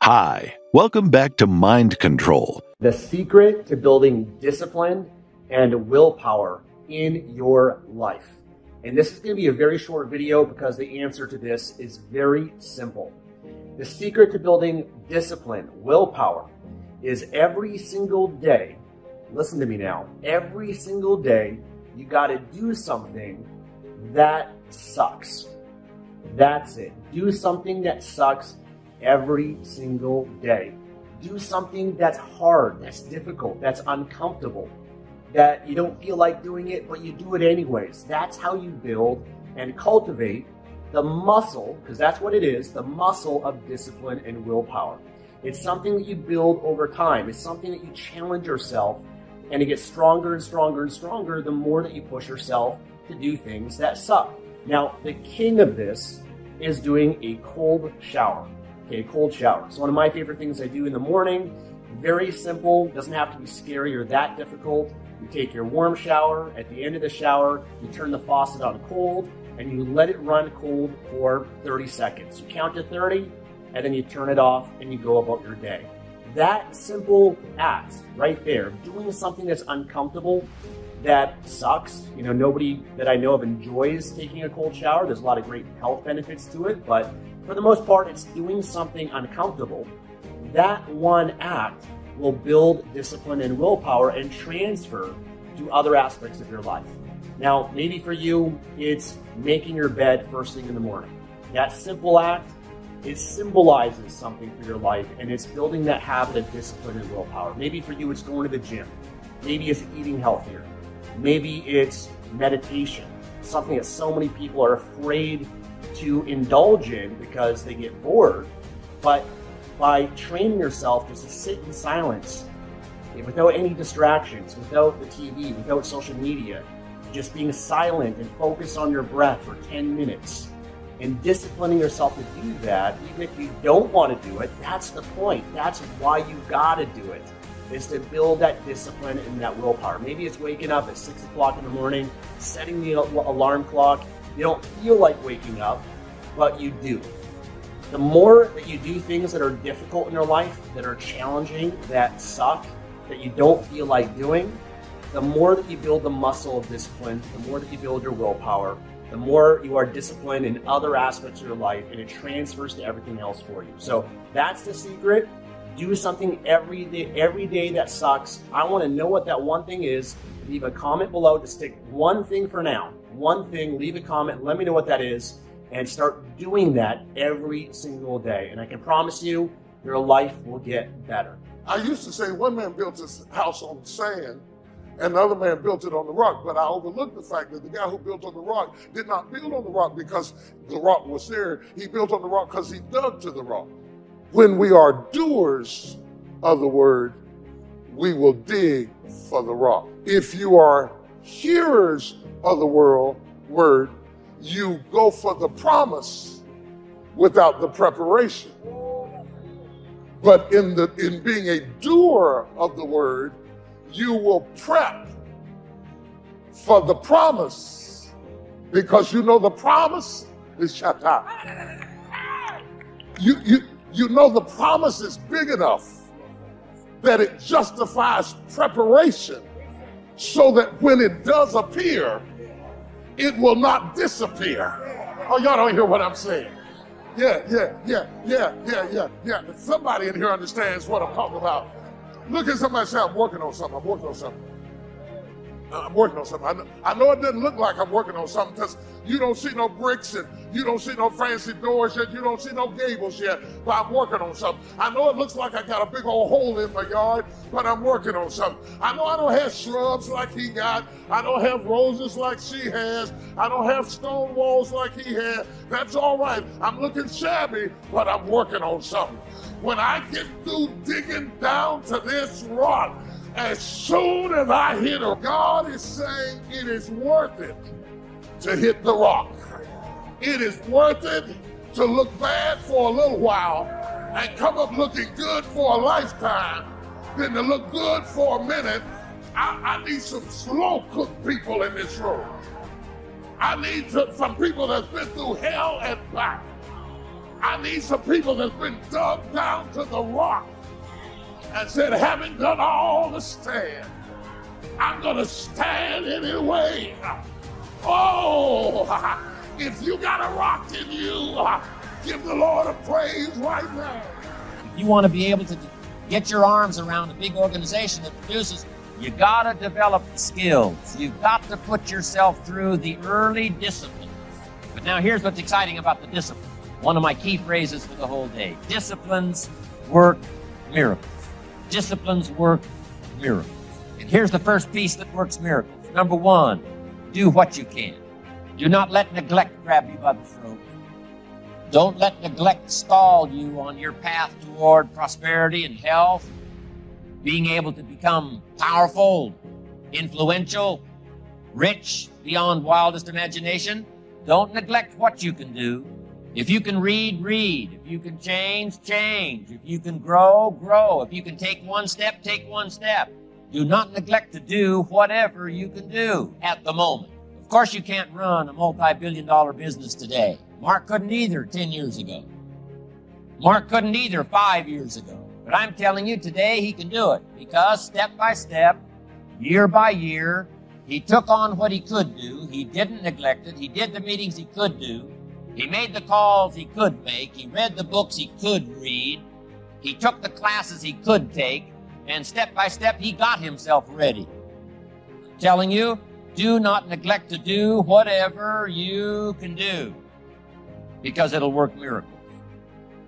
Hi, welcome back to Mind Control. The secret to building discipline and willpower in your life. And this is going to be a very short video because the answer to this is very simple. The secret to building discipline, willpower, is every single day, listen to me now, every single day you got to do something that sucks. That's it. Do something that sucks every single day. Do something that's hard, that's difficult, that's uncomfortable, that you don't feel like doing it, but you do it anyways. That's how you build and cultivate the muscle, because that's what it is, the muscle of discipline and willpower. It's something that you build over time. It's something that you challenge yourself, and it gets stronger and stronger and stronger the more that you push yourself to do things that suck. Now, the king of this is doing a cold shower. Okay, cold shower. It's one of my favorite things I do in the morning. Very simple, doesn't have to be scary or that difficult. You take your warm shower. At the end of the shower, you turn the faucet on cold and you let it run cold for 30 seconds. You count to 30 and then you turn it off and you go about your day. That simple act right there, doing something that's uncomfortable, that sucks. You know, nobody that I know of enjoys taking a cold shower. There's a lot of great health benefits to it, but for the most part, it's doing something uncomfortable. That one act will build discipline and willpower and transfer to other aspects of your life. Now, maybe for you, it's making your bed first thing in the morning. That simple act, it symbolizes something for your life, and it's building that habit of discipline and willpower. Maybe for you, it's going to the gym. Maybe it's eating healthier. Maybe it's meditation, something that so many people are afraid to indulge in because they get bored. But by training yourself just to sit in silence, without any distractions, without the TV, without social media, just being silent and focus on your breath for 10 minutes, and disciplining yourself to do that, even if you don't want to do it, that's the point. That's why you got to do it, is to build that discipline and that willpower. Maybe it's waking up at 6 o'clock in the morning, setting the alarm clock. You don't feel like waking up, but you do. The more that you do things that are difficult in your life, that are challenging, that suck, that you don't feel like doing, the more that you build the muscle of discipline, the more that you build your willpower, the more you are disciplined in other aspects of your life, and it transfers to everything else for you. So that's the secret. Do something every day that sucks. I want to know what that one thing is. Leave a comment below to stick one thing for now. One thing, leave a comment, let me know what that is, and start doing that every single day. And I can promise you, your life will get better. I used to say one man built his house on sand and the other man built it on the rock, but I overlooked the fact that the guy who built on the rock did not build on the rock because the rock was there. He built on the rock because he dug to the rock. When we are doers of the word, we will dig for the rock. If you are hearers of the word, you go for the promise without the preparation. But in being a doer of the word, you will prep for the promise because you know the promise is shata. You know the promise is big enough that it justifies preparation so that when it does appear, it will not disappear. Oh, y'all don't hear what I'm saying. Yeah. Somebody in here understands what I'm talking about. Look at somebody and say, I'm working on something. I'm working on something. I'm working on something. I know it doesn't look like I'm working on something because you don't see no bricks and you don't see no fancy doors yet. You don't see no gables yet, but I'm working on something. I know it looks like I got a big old hole in my yard, but I'm working on something. I know I don't have shrubs like he got. I don't have roses like she has. I don't have stone walls like he had. That's all right. I'm looking shabby, but I'm working on something. When I get through digging down to this rock, as soon as I hit her, God is saying it is worth it to hit the rock. It is worth it to look bad for a little while and come up looking good for a lifetime than to look good for a minute. I need some slow-cooked people in this room. I need some people that's been through hell and back. I need some people that's been dug down to the rock and said, having done all to stand, I'm going to stand anyway. Oh, if you got a rock in you, give the Lord a praise right now. If you want to be able to get your arms around a big organization that produces, you got to develop the skills. You've got to put yourself through the early disciplines. But now here's what's exciting about the disciplines. One of my key phrases for the whole day. Disciplines work miracles. Disciplines work miracles. And here's the first piece that works miracles. Number one, do what you can. Do not let neglect grab you by the throat. Don't let neglect stall you on your path toward prosperity and health, being able to become powerful, influential, rich beyond wildest imagination. Don't neglect what you can do. If you can read, read. If you can change, change. If you can grow, grow. If you can take one step, take one step. Do not neglect to do whatever you can do at the moment. Of course, you can't run a multi-billion-dollar business today. Mark couldn't either 10 years ago. Mark couldn't either 5 years ago. But I'm telling you, today he can do it because step by step, year by year, he took on what he could do. He didn't neglect it. He did the meetings he could do. He made the calls he could make. He read the books he could read. He took the classes he could take. And step by step, he got himself ready. I'm telling you, do not neglect to do whatever you can do because it'll work miracles.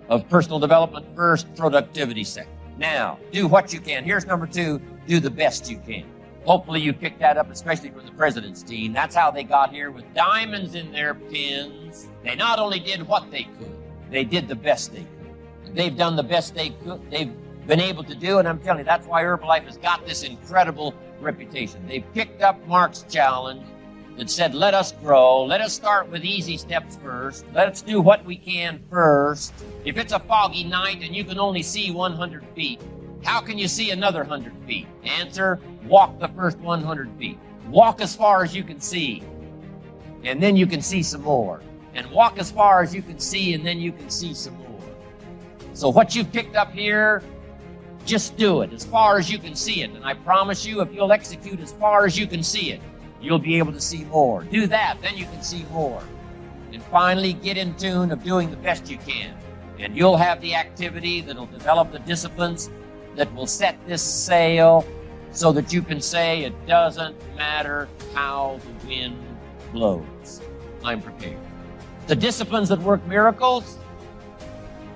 Of personal development first, productivity second. Now, do what you can. Here's number two, do the best you can. Hopefully you picked that up, especially from the president's team. That's how they got here with diamonds in their pins. They not only did what they could, they did the best they could. They've done the best they could. They've been able to do, and I'm telling you, that's why Herbalife has got this incredible reputation. They've picked up Mark's challenge that said, let us grow. Let us start with easy steps first. Let's do what we can first. If it's a foggy night and you can only see 100 feet, how can you see another 100 feet? Answer, walk the first 100 feet. Walk as far as you can see, and then you can see some more. And walk as far as you can see, and then you can see some more. So what you've picked up here, just do it as far as you can see it. And I promise you, if you'll execute as far as you can see it, you'll be able to see more. Do that, then you can see more. And finally, get in tune of doing the best you can. And you'll have the activity that'll develop the disciplines that will set this sail so that you can say it doesn't matter how the wind blows. I'm prepared. The disciplines that work miracles,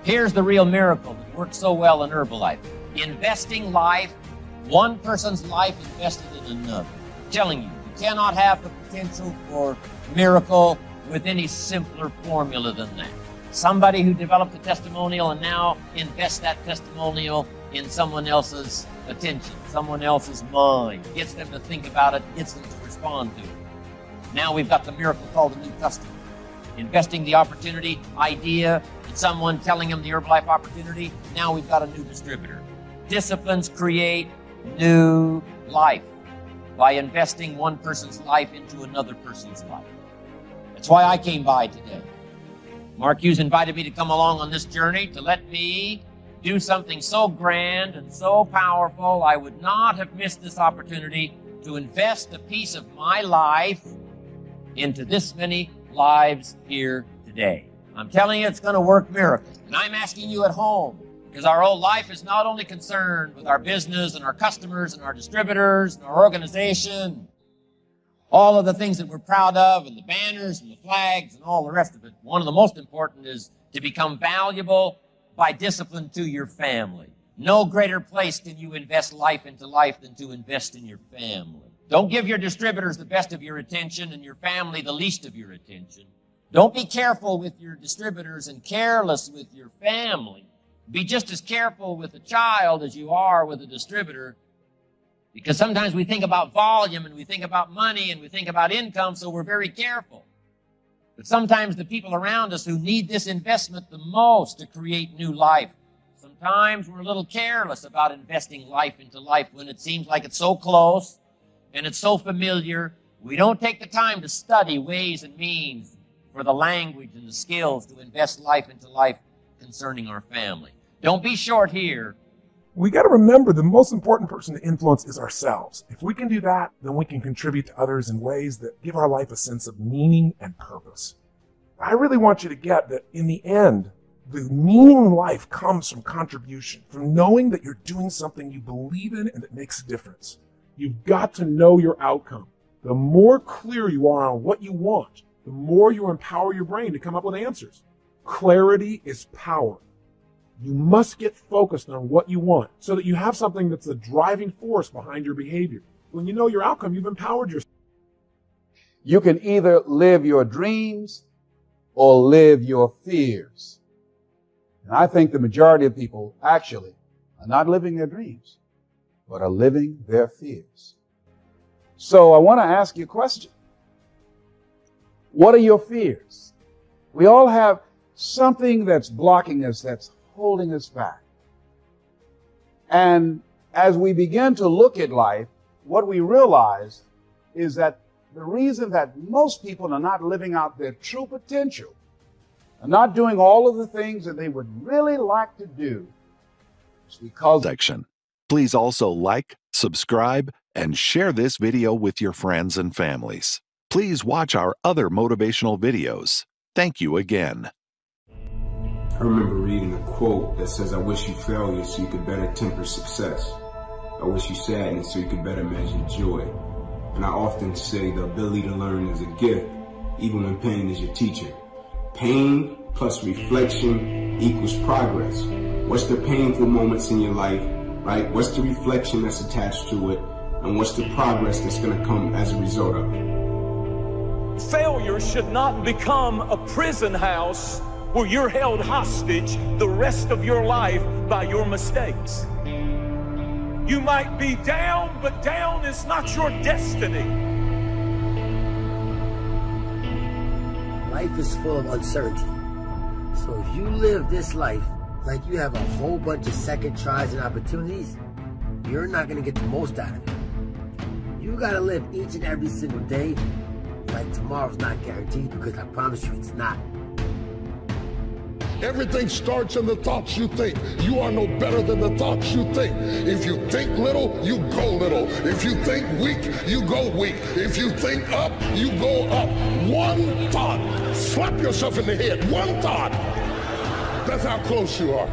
here's the real miracle that works so well in Herbalife. Investing life, one person's life invested in another. I'm telling you, you cannot have the potential for miracle with any simpler formula than that. Somebody who developed a testimonial and now invests that testimonial in someone else's attention, someone else's mind, gets them to think about it, gets them to respond to it. Now we've got the miracle called a new customer. Investing the opportunity, idea, and someone telling them the Herbalife opportunity, now we've got a new distributor. Disciplines create new life by investing one person's life into another person's life. That's why I came by today. Mark Hughes invited me to come along on this journey to let me do something so grand and so powerful. I would not have missed this opportunity to invest a piece of my life into this many lives here today. I'm telling you, it's going to work miracles. And I'm asking you at home, because our whole life is not only concerned with our business and our customers and our distributors and our organization, all of the things that we're proud of and the banners and the flags and all the rest of it. One of the most important is to become valuable by discipline to your family. No greater place can you invest life into life than to invest in your family. Don't give your distributors the best of your attention and your family the least of your attention. Don't be careful with your distributors and careless with your family. Be just as careful with a child as you are with a distributor, because sometimes we think about volume and we think about money and we think about income, so we're very careful. But sometimes the people around us who need this investment the most to create new life, sometimes we're a little careless about investing life into life when it seems like it's so close and it's so familiar. We don't take the time to study ways and means for the language and the skills to invest life into life concerning our family. Don't be short here. We got to remember the most important person to influence is ourselves. If we can do that, then we can contribute to others in ways that give our life a sense of meaning and purpose. I really want you to get that in the end, the meaning in life comes from contribution, from knowing that you're doing something you believe in and that makes a difference. You've got to know your outcome. The more clear you are on what you want, the more you empower your brain to come up with answers. Clarity is power. You must get focused on what you want so that you have something that's the driving force behind your behavior. When you know your outcome, you've empowered yourself. You can either live your dreams or live your fears. And I think the majority of people actually are not living their dreams, but are living their fears. So I want to ask you a question. What are your fears? We all have something that's blocking us, that's holding us back. And as we begin to look at life, what we realize is that the reason that most people are not living out their true potential, are not doing all of the things that they would really like to do, is because section. Please also like, subscribe, and share this video with your friends and families. Please watch our other motivational videos. Thank you again. I remember reading a quote that says, "I wish you failure so you could better temper success. I wish you sadness so you could better measure joy." And I often say the ability to learn is a gift, even when pain is your teacher. Pain plus reflection equals progress. What's the painful moments in your life, right? What's the reflection that's attached to it? And what's the progress that's going to come as a result of it? Failure should not become a prison house where you're held hostage the rest of your life by your mistakes. You might be down, but down is not your destiny. Life is full of uncertainty. So if you live this life like you have a whole bunch of second tries and opportunities, you're not going to get the most out of it. You got to live each and every single day like tomorrow's not guaranteed, because I promise you it's not. Everything starts in the thoughts you think. You are no better than the thoughts you think. If you think little, you go little. If you think weak, you go weak. If you think up, you go up. One thought. Slap yourself in the head. One thought. That's how close you are.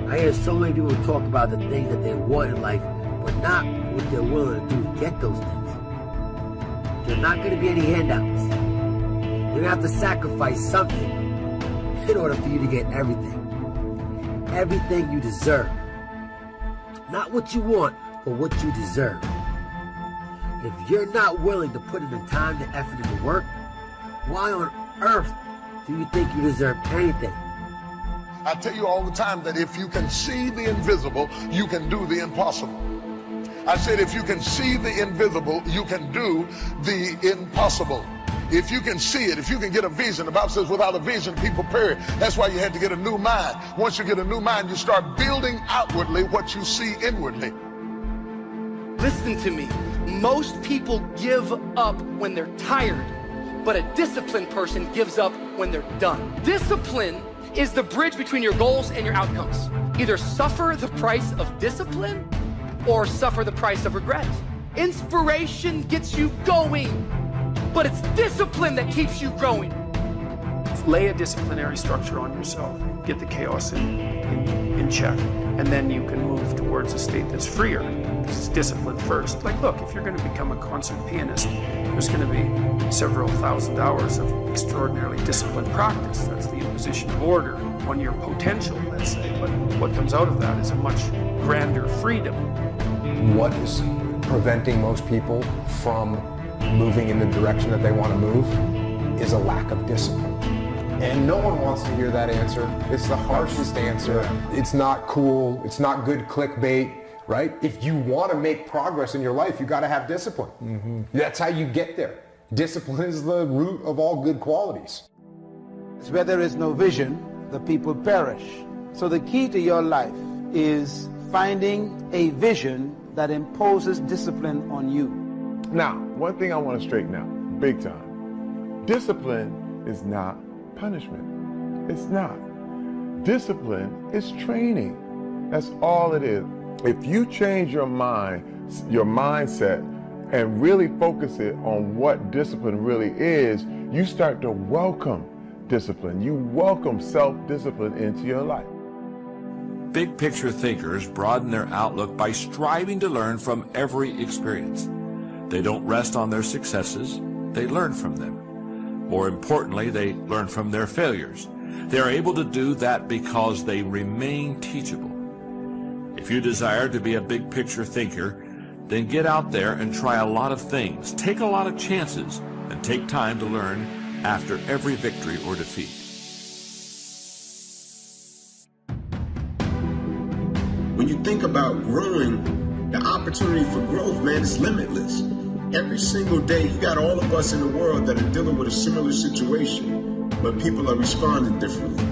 I hear so many people talk about the things that they want in life, but not what they're willing to do to get those things. There's not going to be any handouts. You're going to have to sacrifice something in order for you to get everything. Everything you deserve. Not what you want, but what you deserve. If you're not willing to put in the time, the effort, and the work, why on earth do you think you deserve anything? I tell you all the time that if you can see the invisible, you can do the impossible. I said if you can see the invisible, you can do the impossible. If you can see it, if you can get a vision, the Bible says without a vision, people perish. That's why you had to get a new mind. Once you get a new mind, you start building outwardly what you see inwardly. Listen to me. Most people give up when they're tired, but a disciplined person gives up when they're done. Discipline is the bridge between your goals and your outcomes. Either suffer the price of discipline or suffer the price of regret. Inspiration gets you going, but it's discipline that keeps you growing. Lay a disciplinary structure on yourself. Get the chaos in check. And then you can move towards a state that's freer, because it's discipline first. Like, look, if you're going to become a concert pianist, there's going to be several thousand hours of extraordinarily disciplined practice. That's the imposition of order on your potential, let's say. But what comes out of that is a much grander freedom. What is preventing most people from moving in the direction that they want to move is a lack of discipline. And no one wants to hear that answer. It's the harshest answer. It's not cool. It's not good clickbait, right? If you want to make progress in your life, you got to have discipline. That's how you get there. Discipline is the root of all good qualities. where there is no vision, the people perish. So the key to your life is finding a vision that imposes discipline on you. Now, one thing I want to straighten out, big time. Discipline is not punishment. It's not. Discipline is training. That's all it is. If you change your mind, your mindset, and really focus it on what discipline really is, you start to welcome discipline. You welcome self-discipline into your life. Big picture thinkers broaden their outlook by striving to learn from every experience. They don't rest on their successes, they learn from them. More importantly, they learn from their failures. They are able to do that because they remain teachable. If you desire to be a big picture thinker, then get out there and try a lot of things, take a lot of chances, and take time to learn after every victory or defeat. When you think about growing, the opportunity for growth, man, is limitless. Every single day, you got all of us in the world that are dealing with a similar situation, but people are responding differently.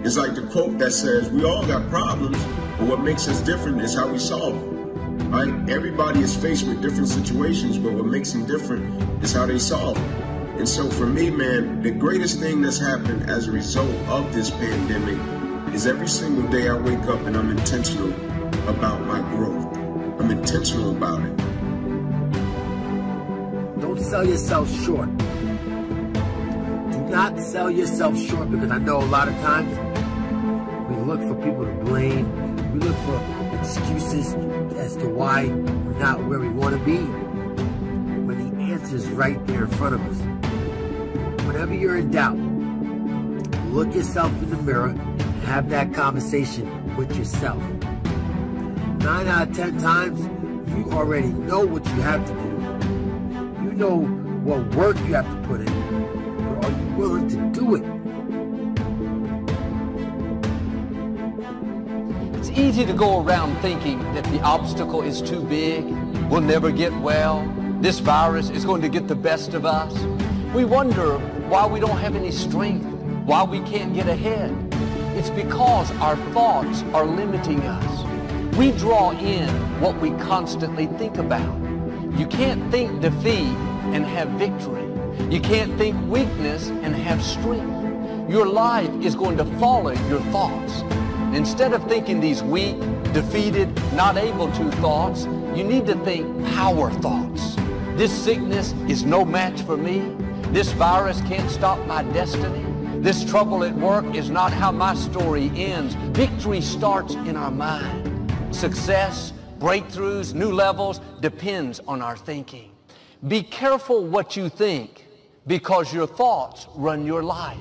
It's like the quote that says, we all got problems, but what makes us different is how we solve them, right? Everybody is faced with different situations, but what makes them different is how they solve them. And so for me, man, the greatest thing that's happened as a result of this pandemic is every single day I wake up and I'm intentional about my growth. I'm intentional about it. Don't sell yourself short. Do not sell yourself short, because I know a lot of times we look for people to blame. We look for excuses as to why we're not where we want to be, when the answer is right there in front of us. Whenever you're in doubt, look yourself in the mirror and have that conversation with yourself. 9 out of 10 times, you already know what you have to do. You know what work you have to put in. But are you willing to do it? It's easy to go around thinking that the obstacle is too big, we'll never get well, this virus is going to get the best of us. We wonder why we don't have any strength, why we can't get ahead. It's because our thoughts are limiting us. We draw in what we constantly think about. You can't think defeat and have victory. You can't think weakness and have strength. Your life is going to follow your thoughts. Instead of thinking these weak, defeated, not able to thoughts, you need to think power thoughts. This sickness is no match for me. This virus can't stop my destiny. This trouble at work is not how my story ends. Victory starts in our mind. Success, breakthroughs, new levels depends on our thinking. Be careful what you think, because your thoughts run your life.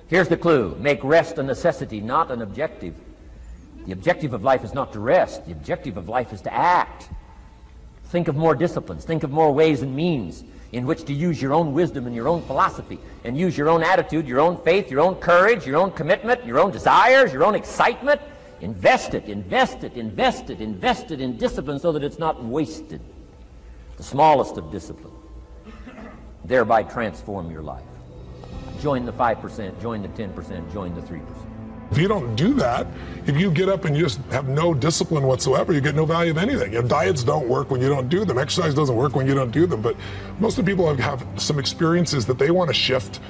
Here's the clue. Make rest a necessity, not an objective. The objective of life is not to rest. The objective of life is to act. Think of more disciplines. Think of more ways and means in which to use your own wisdom and your own philosophy, and use your own attitude, your own faith, your own courage, your own commitment, your own desires, your own excitement. Invest it, invest it, invest it, invest it in discipline so that it's not wasted. The smallest of discipline. Thereby transform your life. Join the 5%, join the 10%, join the 3%. If you don't do that, if you get up and you just have no discipline whatsoever, you get no value of anything. You know, diets don't work when you don't do them. Exercise doesn't work when you don't do them. But most of the people have some experiences that they want to shift.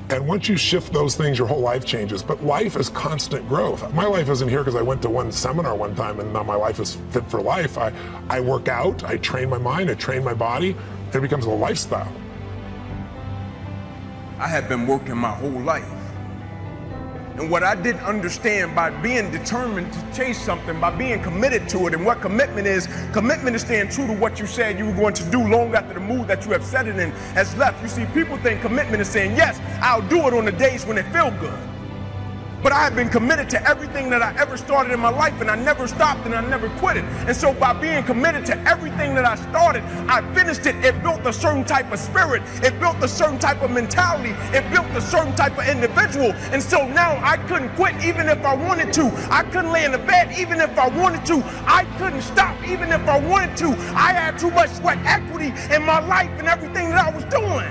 And once you shift those things, your whole life changes. But life is constant growth. My life isn't here because I went to one seminar one time and now my life is fit for life. I work out, I train my mind, I train my body, and it becomes a lifestyle. I had been working my whole life. And what I didn't understand, by being determined to chase something, by being committed to it, and what commitment is staying true to what you said you were going to do long after the mood that you have set it in has left. You see, people think commitment is saying, yes, I'll do it on the days when it feels good. But I have been committed to everything that I ever started in my life, and I never stopped and I never quit it. And so by being committed to everything that I started, I finished it. It built a certain type of spirit. It built a certain type of mentality. It built a certain type of individual. And so now I couldn't quit even if I wanted to. I couldn't lay in the bed even if I wanted to. I couldn't stop even if I wanted to. I had too much sweat equity in my life and everything that I was doing.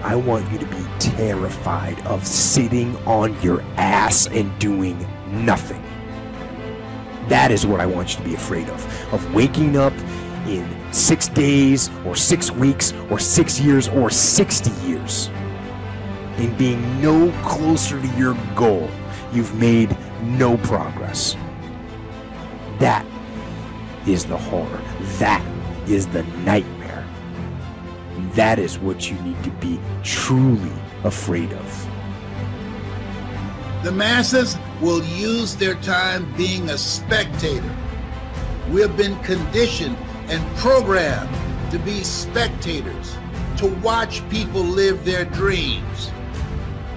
I want you to be terrified of sitting on your ass and doing nothing. That is what I want you to be afraid of waking up in 6 days or 6 weeks or 6 years or 60 years in being no closer to your goal, you've made no progress. That is the horror. That is the nightmare. That is what you need to be truly afraid of. The masses will use their time being a spectator. We have been conditioned and programmed to be spectators, to watch people live their dreams.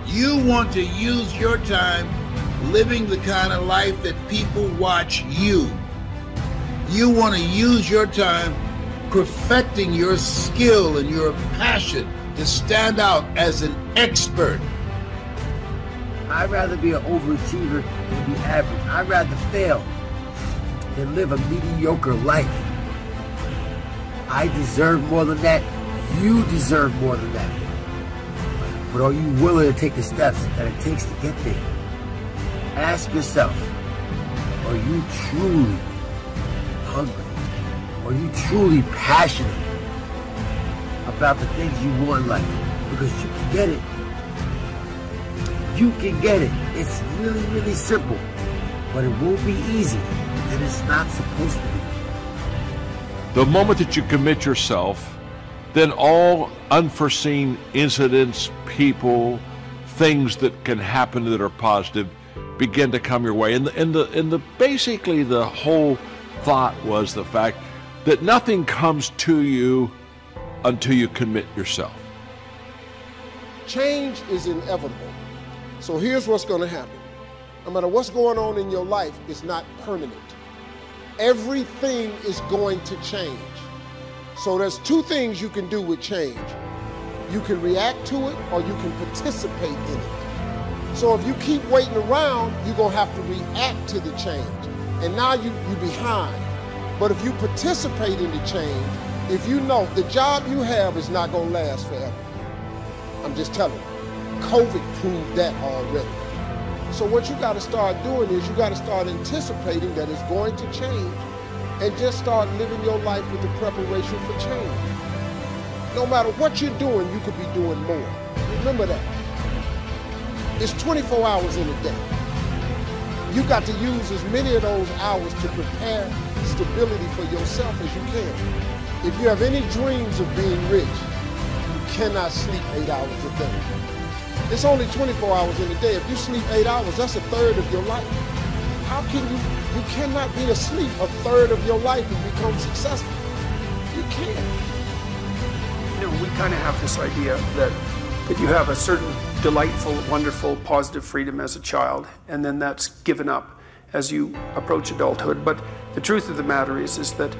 You want to use your time living the kind of life that people watch you. You want to use your time perfecting your skill and your passion to stand out as an expert. I'd rather be an overachiever than be average. I'd rather fail than live a mediocre life. I deserve more than that. You deserve more than that. But are you willing to take the steps that it takes to get there? Ask yourself, are you truly hungry? Are you truly passionate about the things you want in life? Because you can get it. You can get it. It's really, really simple. But it won't be easy. And it's not supposed to be. The moment that you commit yourself, then all unforeseen incidents, people, things that can happen that are positive begin to come your way. And basically the whole thought was the fact that nothing comes to you until you commit yourself. Change is inevitable. So here's what's going to happen. No matter what's going on in your life, it's not permanent. Everything is going to change. So there's two things you can do with change. You can react to it or you can participate in it. So if you keep waiting around, you're going to have to react to the change. And now you're behind. But if you participate in the change, if you know the job you have is not going to last forever. I'm just telling you. COVID proved that already. So what you got to start doing is you got to start anticipating that it's going to change and just start living your life with the preparation for change. No matter what you're doing, you could be doing more. Remember that. It's 24 hours in a day. You got to use as many of those hours to prepare stability for yourself as you can. If you have any dreams of being rich, you cannot sleep 8 hours a day. It's only 24 hours in a day. If you sleep 8 hours, that's a third of your life. How can you cannot be asleep a third of your life and become successful. You can't. You know, we kind of have this idea that you have a certain delightful, wonderful, positive freedom as a child, and then that's given up as you approach adulthood. But the truth of the matter is that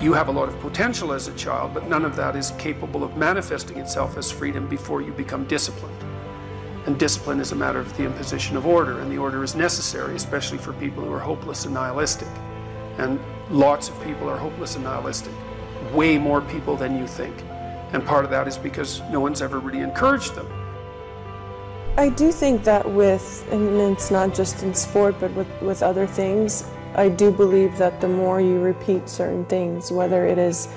you have a lot of potential as a child, but none of that is capable of manifesting itself as freedom before you become disciplined. And discipline is a matter of the imposition of order, and the order is necessary, especially for people who are hopeless and nihilistic. And lots of people are hopeless and nihilistic, way more people than you think. And part of that is because no one's ever really encouraged them. I do think that and it's not just in sport, but with other things, I do believe that the more you repeat certain things, whether it is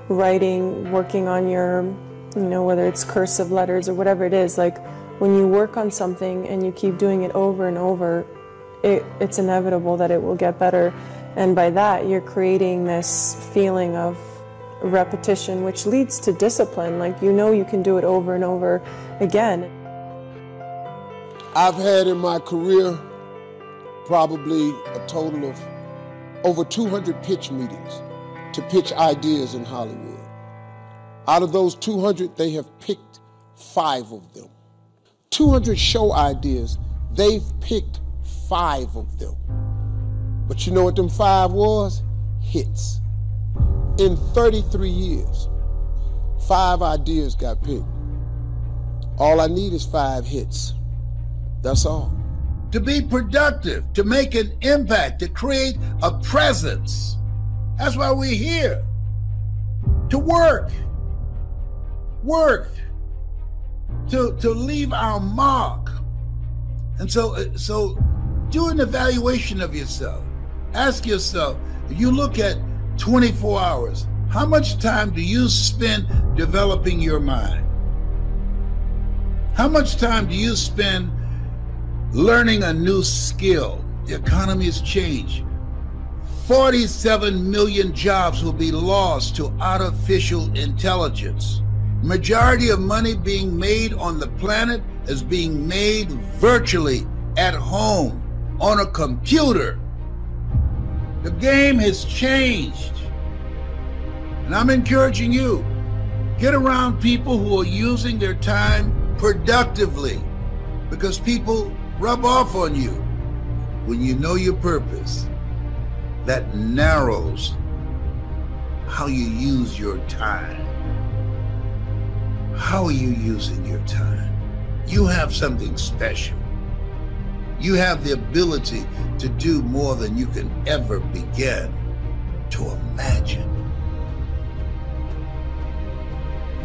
writing, working on your, whether it's cursive letters or whatever it is, like when you work on something and you keep doing it over and over, it's inevitable that it will get better. And by that, you're creating this feeling of repetition, which leads to discipline. Like, you can do it over and over again. I've had in my career probably a total of over 200 pitch meetings to pitch ideas in Hollywood. Out of those 200, they have picked 5 of them. 200 show ideas, they've picked 5 of them. But you know what them 5 was? Hits. In 33 years, 5 ideas got picked. All I need is 5 hits. That's all. To be productive, to make an impact, to create a presence. That's why we're here. To work. Work. To leave our mark. And so do an evaluation of yourself. Ask yourself, if you look at 24 hours, how much time do you spend developing your mind? How much time do you spend learning a new skill? The economy has changed. 47 million jobs will be lost to artificial intelligence. Majority of money being made on the planet is being made virtually at home on a computer. The game has changed. And I'm encouraging you, get around people who are using their time productively, because people rub off on you. When you know your purpose, that narrows how you use your time. How are you using your time? You have something special. You have the ability to do more than you can ever begin to imagine.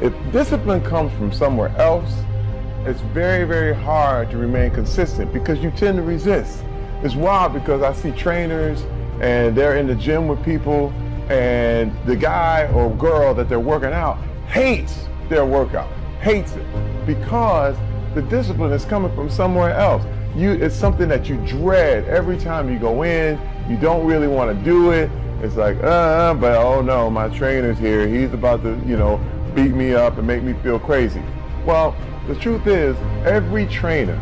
If discipline comes from somewhere else, it's very, very hard to remain consistent because you tend to resist. It's wild because I see trainers and they're in the gym with people and the guy or girl that they're working out hates their workout, hates it, because the discipline is coming from somewhere else. It's something that you dread every time you go in. You don't really want to do it. It's like, but oh no, my trainer's here. He's about to, beat me up and make me feel crazy. Well, the truth is, every trainer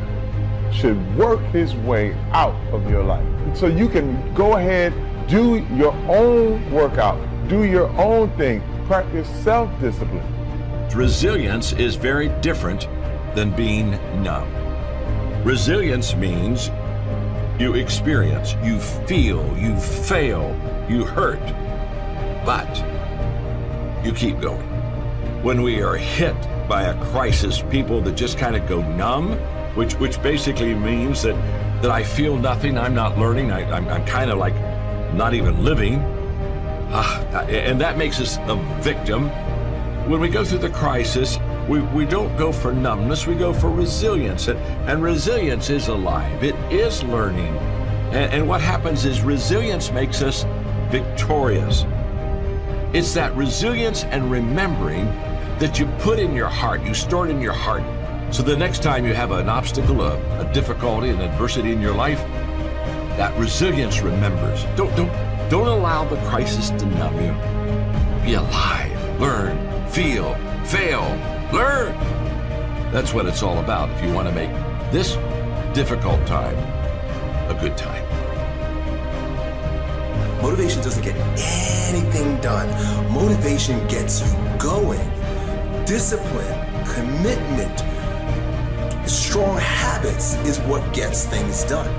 should work his way out of your life. So you can go ahead, do your own workout, do your own thing, practice self-discipline. Resilience is very different than being numb. Resilience means you experience, you feel, you fail, you hurt, but you keep going. When we are hit by a crisis, people that just kind of go numb, which basically means that I feel nothing, I'm not learning, I'm kind of like not even living, and that makes us a victim. When we go through the crisis, we don't go for numbness, we go for resilience, and resilience is alive, it is learning, and what happens is resilience makes us victorious. It's that resilience and remembering that you put in your heart, you store it in your heart, so the next time you have an obstacle, a difficulty, an adversity in your life, that resilience remembers. Don't allow the crisis to numb you. Be alive, learn, feel, fail, learn. That's what it's all about if you want to make this difficult time a good time. Motivation doesn't get anything done. Motivation gets you going. Discipline, commitment, strong habits is what gets things done.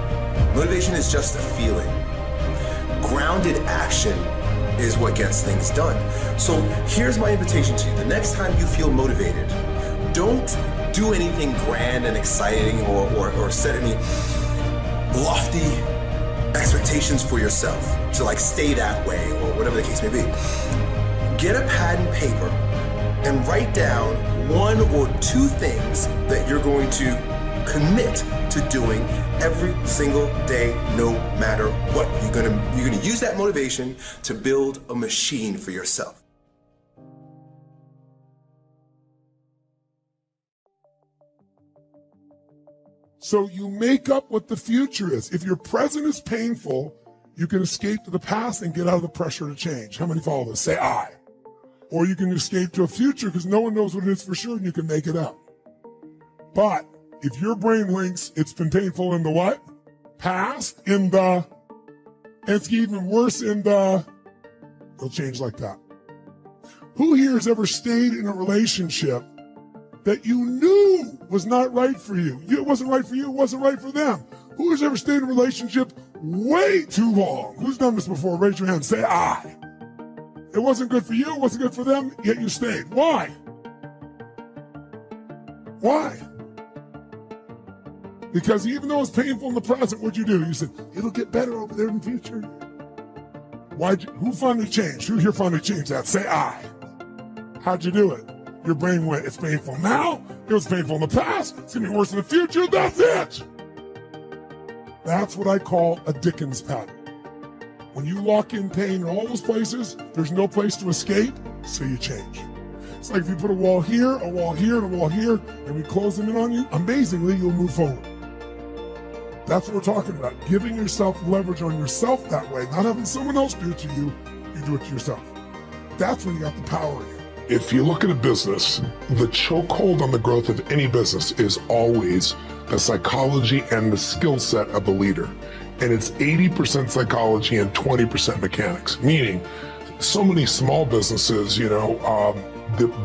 Motivation is just a feeling. Grounded action is what gets things done. So here's my invitation to you. The next time you feel motivated, don't do anything grand and exciting or set any lofty expectations for yourself to like stay that way or whatever the case may be. Get a pad and paper and write down 1 or 2 things that you're going to commit to doing every single day, no matter what. You're gonna use that motivation to build a machine for yourself. So you make up what the future is. If your present is painful, you can escape to the past and get out of the pressure to change. How many follow this? Say I. Or you can escape to a future because no one knows what it is for sure and you can make it up. But if your brain links it's been painful in the what? Past, in the, and it's even worse in the, it'll change like that. Who here has ever stayed in a relationship that you knew was not right for you? It wasn't right for you, it wasn't right for them. Who has ever stayed in a relationship way too long? Who's done this before? Raise your hand, say I. It wasn't good for you, it wasn't good for them, yet you stayed. Why? Why? Because even though it's painful in the present, what'd you do? You said, it'll get better over there in the future. Who finally changed? Who here finally changed that? Say I. How'd you do it? Your brain went, it's painful now, it was painful in the past, it's gonna be worse in the future, that's it. That's what I call a Dickens pattern. When you lock in pain in all those places, there's no place to escape, so you change. It's like if you put a wall here, and a wall here, and we close them in on you, amazingly, you'll move forward. That's what we're talking about. Giving yourself leverage on yourself that way, not having someone else do it to you, you do it to yourself. That's when you got the power in you. If you look at a business, the chokehold on the growth of any business is always the psychology and the skill set of the leader. And it's 80% psychology and 20% mechanics, meaning so many small businesses, you know,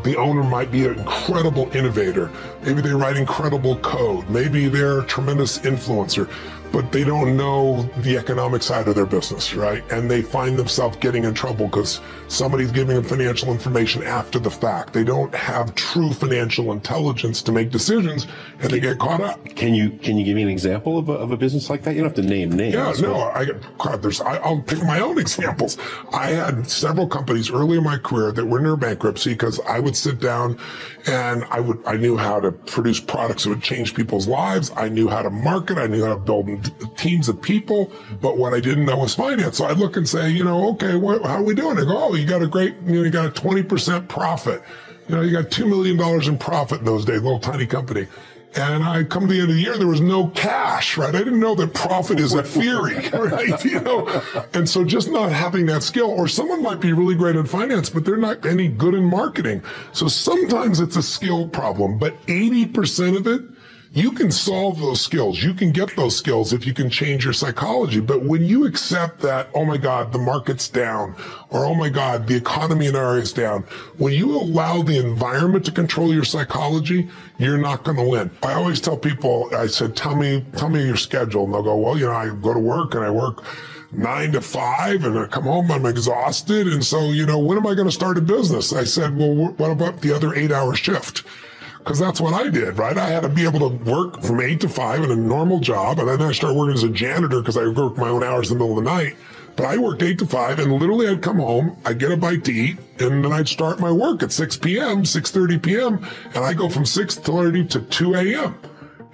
the owner might be an incredible innovator. Maybe they write incredible code. Maybe they're a tremendous influencer, but they don't know the economic side of their business, right? And they find themselves getting in trouble because somebody's giving them financial information after the fact. They don't have true financial intelligence to make decisions, and they get caught up. Can you give me an example of a business like that? You don't have to name names. Yeah, no, I'll pick my own examples. I had several companies early in my career that were near bankruptcy because I would sit down and I knew how to produce products that would change people's lives. I knew how to market. I knew how to build teams of people, but what I didn't know was finance. So I'd look and say, you know, okay, how are we doing? I go, oh, you got a 20% profit. You know, you got $2 million in profit in those days, little tiny company. And I come to the end of the year, there was no cash, right? I didn't know that profit is a theory, right? You know, and so just not having that skill, or someone might be really great in finance, but they're not any good in marketing. So sometimes it's a skill problem, but 80% of it, you can solve those skills. You can get those skills if you can change your psychology. But when you accept that, oh my God, the market's down, or oh my God, the economy in our area is down, when you allow the environment to control your psychology, you're not going to win. I always tell people, I said, tell me your schedule. And they'll go, well, you know, I go to work and I work 9 to 5 and I come home, I'm exhausted. And so, you know, when am I going to start a business? I said, well, what about the other 8-hour shift? Because that's what I did, right? I had to be able to work from 8 to 5 in a normal job. And then I started working as a janitor because I worked my own hours in the middle of the night. But I worked 8 to 5 and literally I'd come home, I'd get a bite to eat, and then I'd start my work at 6 p.m., 6:30 p.m. And I go from 6:30 to 2 a.m.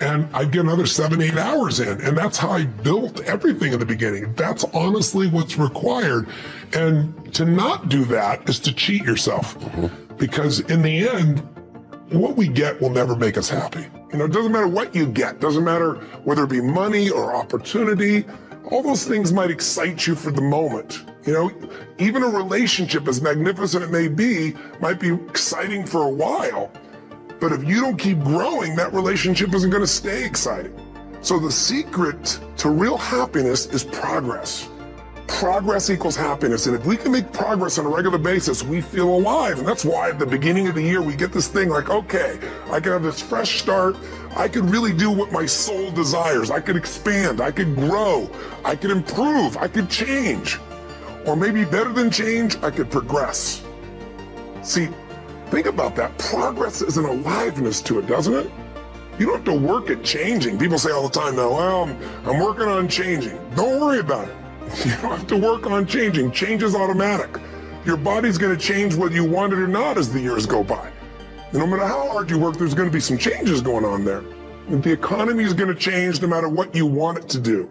And I'd get another 7-8 hours in. And that's how I built everything in the beginning. That's honestly what's required. And to not do that is to cheat yourself. Because in the end, what we get will never make us happy. You know, it doesn't matter what you get. Doesn't matter whether it be money or opportunity. All those things might excite you for the moment. You know, even a relationship, as magnificent it may be, might be exciting for a while. But if you don't keep growing, that relationship isn't going to stay exciting. So the secret to real happiness is progress. Progress equals happiness. And if we can make progress on a regular basis, we feel alive. And that's why at the beginning of the year, we get this thing like, okay, I can have this fresh start. I could really do what my soul desires. I could expand. I could grow. I could improve. I could change. Or maybe better than change, I could progress. See, think about that. Progress is an aliveness to it, doesn't it? You don't have to work at changing. People say all the time, though, well, I'm working on changing. Don't worry about it. You don't have to work on changing. Change is automatic. Your body's going to change whether you want it or not as the years go by. And no matter how hard you work, there's going to be some changes going on there. And the economy is going to change no matter what you want it to do.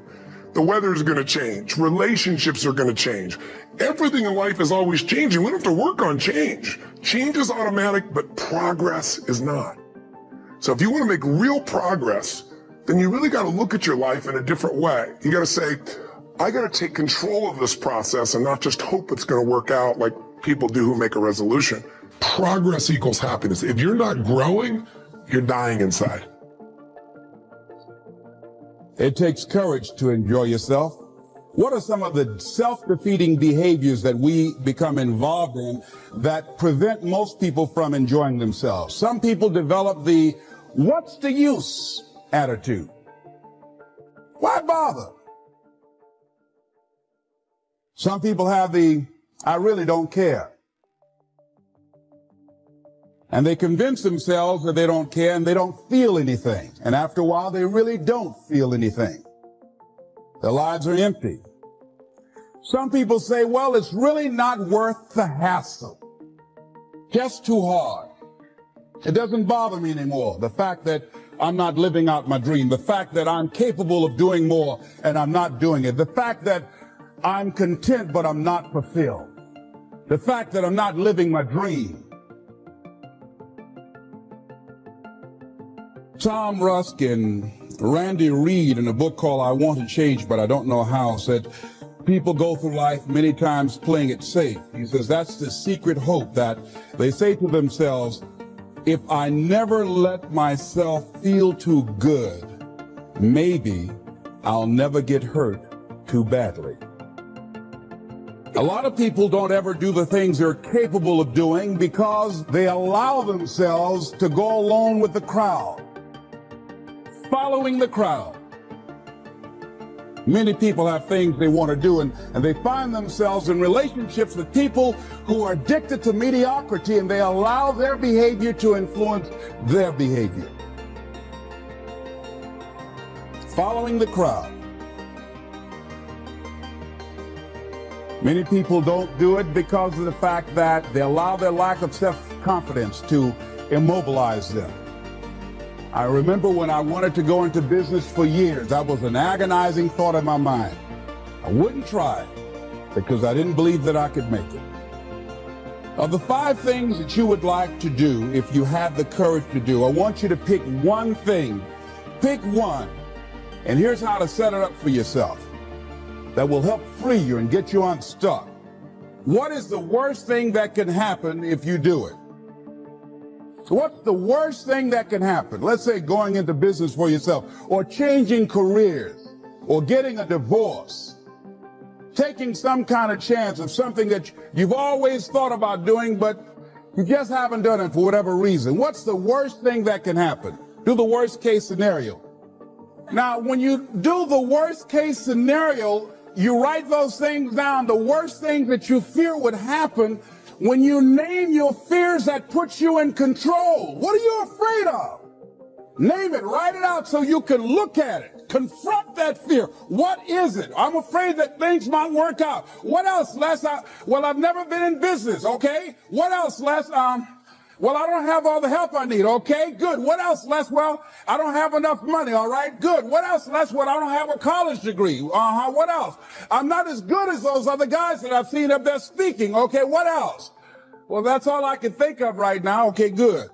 The weather is going to change. Relationships are going to change. Everything in life is always changing. We don't have to work on change. Change is automatic, but progress is not. So if you want to make real progress, then you really got to look at your life in a different way. You got to say, I got to take control of this process and not just hope it's going to work out like people do who make a resolution. Progress equals happiness. If you're not growing, you're dying inside. It takes courage to enjoy yourself. What are some of the self-defeating behaviors that we become involved in that prevent most people from enjoying themselves? Some people develop the what's the use attitude. Why bother? Some people have the I really don't care. And they convince themselves that they don't care and they don't feel anything. And after a while, they really don't feel anything. Their lives are empty. Some people say, well, it's really not worth the hassle. Just too hard. It doesn't bother me anymore. The fact that I'm not living out my dream. The fact that I'm capable of doing more and I'm not doing it. The fact that I'm content but I'm not fulfilled. The fact that I'm not living my dream. Tom Rusk and Randy Reed, in a book called I Want to Change, but I Don't Know How, said people go through life many times playing it safe. He says that's the secret hope, that they say to themselves, if I never let myself feel too good, maybe I'll never get hurt too badly. A lot of people don't ever do the things they're capable of doing because they allow themselves to go along with the crowd, following the crowd. Many people have things they want to do, and they find themselves in relationships with people who are addicted to mediocrity, and they allow their behavior to influence their behavior. Following the crowd. Many people don't do it because of the fact that they allow their lack of self-confidence to immobilize them. I remember when I wanted to go into business for years, that was an agonizing thought in my mind. I wouldn't try because I didn't believe that I could make it. Of the 5 things that you would like to do if you had the courage to do, I want you to pick one thing. Pick one. And here's how to set it up for yourself that will help free you and get you unstuck. What is the worst thing that can happen if you do it? So what's the worst thing that can happen? Let's say going into business for yourself, or changing careers, or getting a divorce, taking some kind of chance of something that you've always thought about doing, but you just haven't done it for whatever reason. What's the worst thing that can happen? Do the worst case scenario. Now, when you do the worst case scenario, you write those things down, the worst things that you fear would happen. When you name your fears that puts you in control, what are you afraid of? Name it, write it out so you can look at it. Confront that fear. What is it? I'm afraid that things might work out. What else, Les? Well, I've never been in business, okay? What else, Les? Well, I don't have all the help I need, okay? Good. What else, Les? Well, I don't have enough money, all right? Good. What else, Les? Well, I don't have a college degree. What else? I'm not as good as those other guys that I've seen up there speaking, okay? What else? Well, that's all I can think of right now. Okay, good.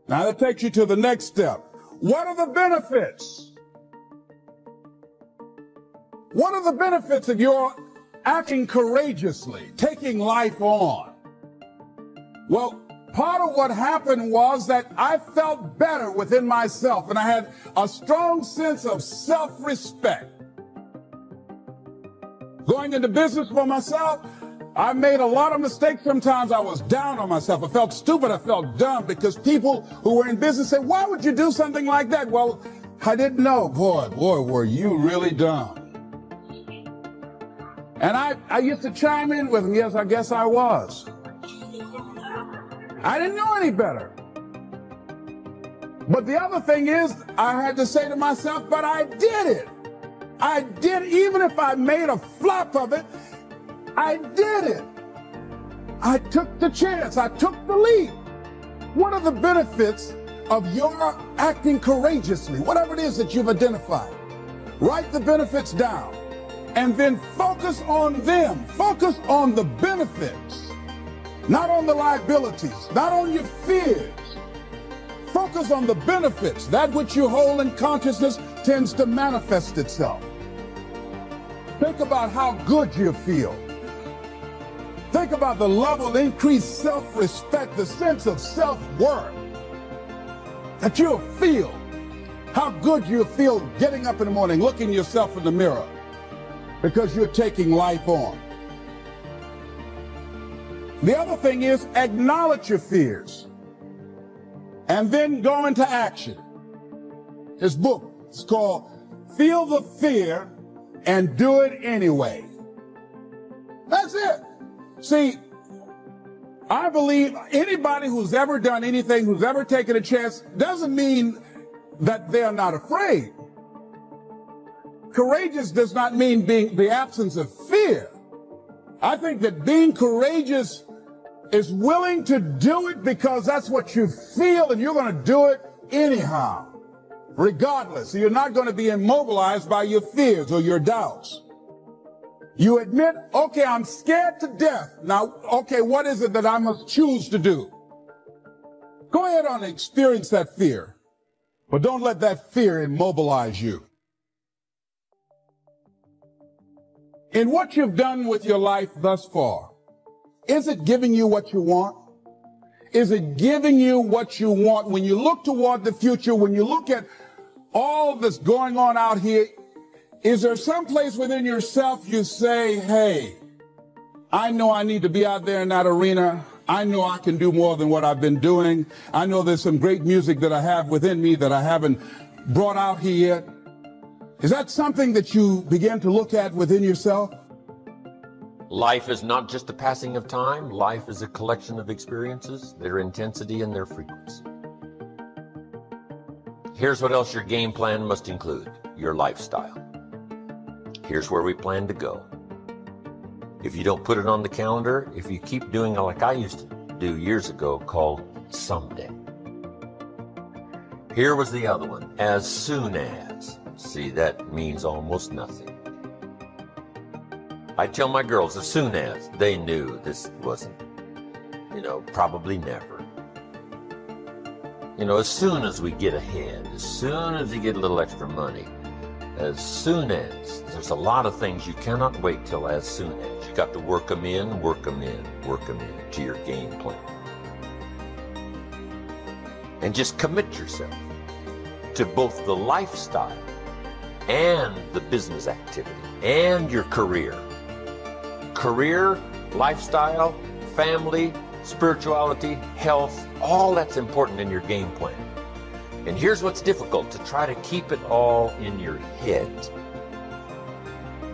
Now that takes you to the next step. What are the benefits? What are the benefits of your acting courageously, taking life on? Well, part of what happened was that I felt better within myself, and I had a strong sense of self-respect. Going into business for myself, I made a lot of mistakes. Sometimes I was down on myself. I felt stupid. I felt dumb because people who were in business said, why would you do something like that? Well, I didn't know. Boy, were you really dumb. And I used to chime in with them. Yes, I guess I was. I didn't know any better. But the other thing is, I had to say to myself, but I did it. I did, even if I made a flop of it, I did it. I took the chance. I took the leap. What are the benefits of your acting courageously? Whatever it is that you've identified. Write the benefits down and then focus on them. Focus on the benefits. Not on the liabilities, not on your fears. Focus on the benefits. That which you hold in consciousness tends to manifest itself. Think about how good you feel. Think about the level of increased self-respect, the sense of self-worth that you'll feel. How good you feel getting up in the morning, looking yourself in the mirror because you're taking life on. The other thing is acknowledge your fears and then go into action. This book is called Feel the Fear and Do It Anyway. That's it. See, I believe anybody who's ever done anything, who's ever taken a chance, doesn't mean that they're not afraid. Courageous does not mean being the absence of fear. I think that being courageous is willing to do it because that's what you feel and you're going to do it anyhow, regardless. So you're not going to be immobilized by your fears or your doubts. You admit, okay, I'm scared to death. Now, okay, what is it that I must choose to do? Go ahead and experience that fear, but don't let that fear immobilize you. In what you've done with your life thus far, is it giving you what you want? Is it giving you what you want? When you look toward the future, when you look at all that's going on out here, is there some place within yourself you say, hey, I know I need to be out there in that arena. I know I can do more than what I've been doing. I know there's some great music that I have within me that I haven't brought out here yet. Is that something that you begin to look at within yourself? Life is not just a passing of time. Life is a collection of experiences, their intensity and their frequency. Here's what else your game plan must include: your lifestyle. Here's where we plan to go. If you don't put it on the calendar, if you keep doing it like I used to do years ago, called someday. Here was the other one: as soon as. See, that means almost nothing. I tell my girls, as soon as. They knew this wasn't, probably never. As soon as we get ahead, as soon as you get a little extra money, as soon as. There's a lot of things you cannot wait till as soon as. You got to work them in to your game plan. And just commit yourself to both the lifestyle and the business activity and your career. Career, lifestyle, family, spirituality, health, all that's important in your game plan. And here's what's difficult: to try to keep it all in your head.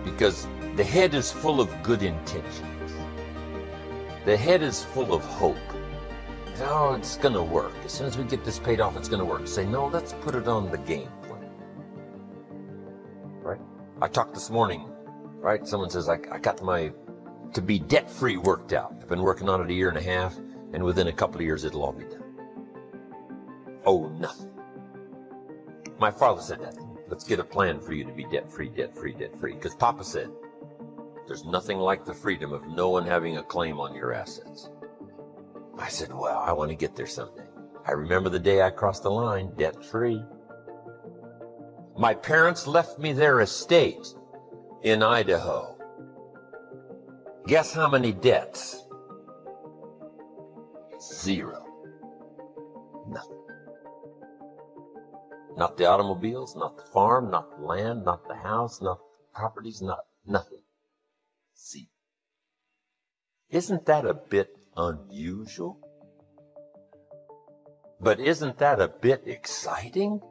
Because the head is full of good intentions. The head is full of hope. Oh, it's going to work. As soon as we get this paid off, it's going to work. Say, no, let's put it on the game plan. Right? I talked this morning, right? Someone says, I got to be debt-free worked out. I've been working on it a year and a half, and within a couple of years, it'll all be done. Oh, nothing. My father said that. Let's get a plan for you to be debt-free, debt-free, debt-free. Because Papa said, there's nothing like the freedom of no one having a claim on your assets. I said, well, I want to get there someday. I remember the day I crossed the line, debt-free. My parents left me their estate in Idaho. Guess how many debts? 0. Nothing. Not the automobiles, not the farm, not the land, not the house, not the properties, nothing. 0. Isn't that a bit unusual? But isn't that a bit exciting?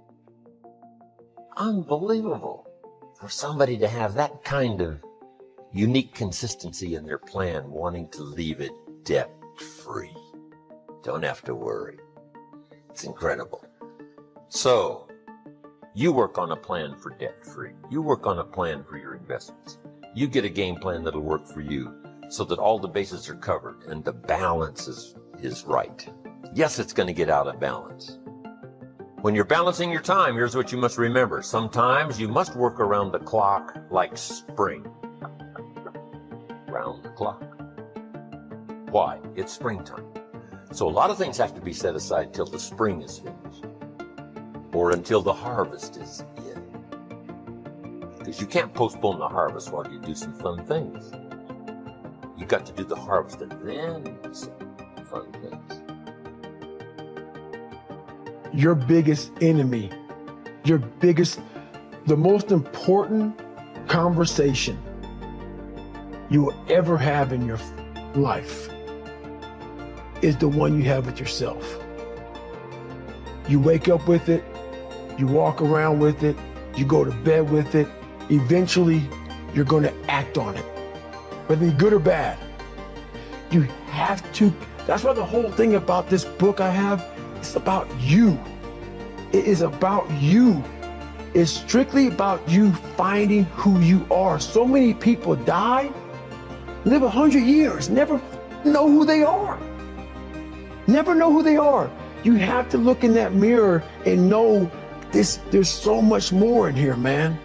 Unbelievable for somebody to have that kind of unique consistency in their plan, wanting to leave it debt-free. Don't have to worry. It's incredible. So, you work on a plan for debt-free. You work on a plan for your investments. You get a game plan that'll work for you so that all the bases are covered and the balance is right. Yes, it's going to get out of balance. When you're balancing your time, here's what you must remember. Sometimes you must work around the clock like spring. Round the clock. Why? It's springtime. So a lot of things have to be set aside till the spring is finished, or until the harvest is in. Because you can't postpone the harvest while you do some fun things. You got to do the harvest and then do some fun things. Your biggest enemy, the most important conversation you will ever have in your life is the one you have with yourself. You wake up with it, you walk around with it, you go to bed with it. Eventually, you're going to act on it, whether it's good or bad. You have to. That's why the whole thing about this book I have, it's about you. It is about you. It's strictly about you finding who you are. So many people die, live 100 years, never know who they are. Never know who they are. You have to look in that mirror and know there's so much more in here, man.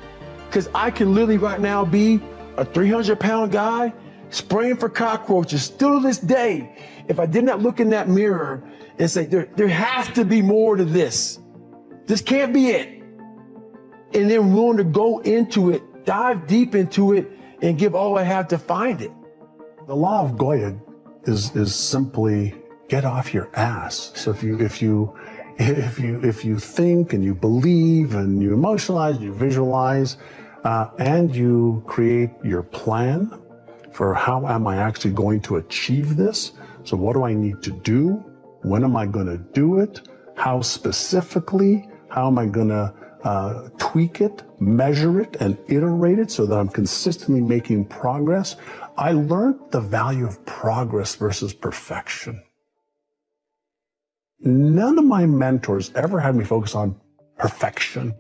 Because I can literally right now be a 300-pound guy spraying for cockroaches. Still to this day, if I did not look in that mirror and say, there has to be more to this. This can't be it. And then willing to go into it, dive deep into it, and give all I have to find it. The law of Goya is simply get off your ass. So if you think and you believe and you emotionalize, you visualize, and you create your plan for how am I actually going to achieve this? So what do I need to do? When am I going to do it? How specifically? How am I going to tweak it, measure it, and iterate it so that I'm consistently making progress? I learned the value of progress versus perfection. None of my mentors ever had me focus on perfection.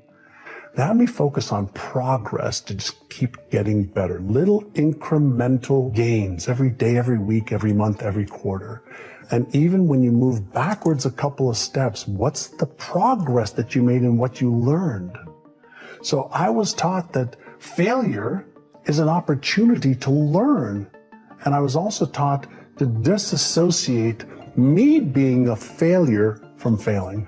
They had me focus on progress to just keep getting better. Little incremental gains every day, every week, every month, every quarter. And even when you move backwards a couple of steps, what's the progress that you made and what you learned? So I was taught that failure is an opportunity to learn. And I was also taught to disassociate me being a failure from failing.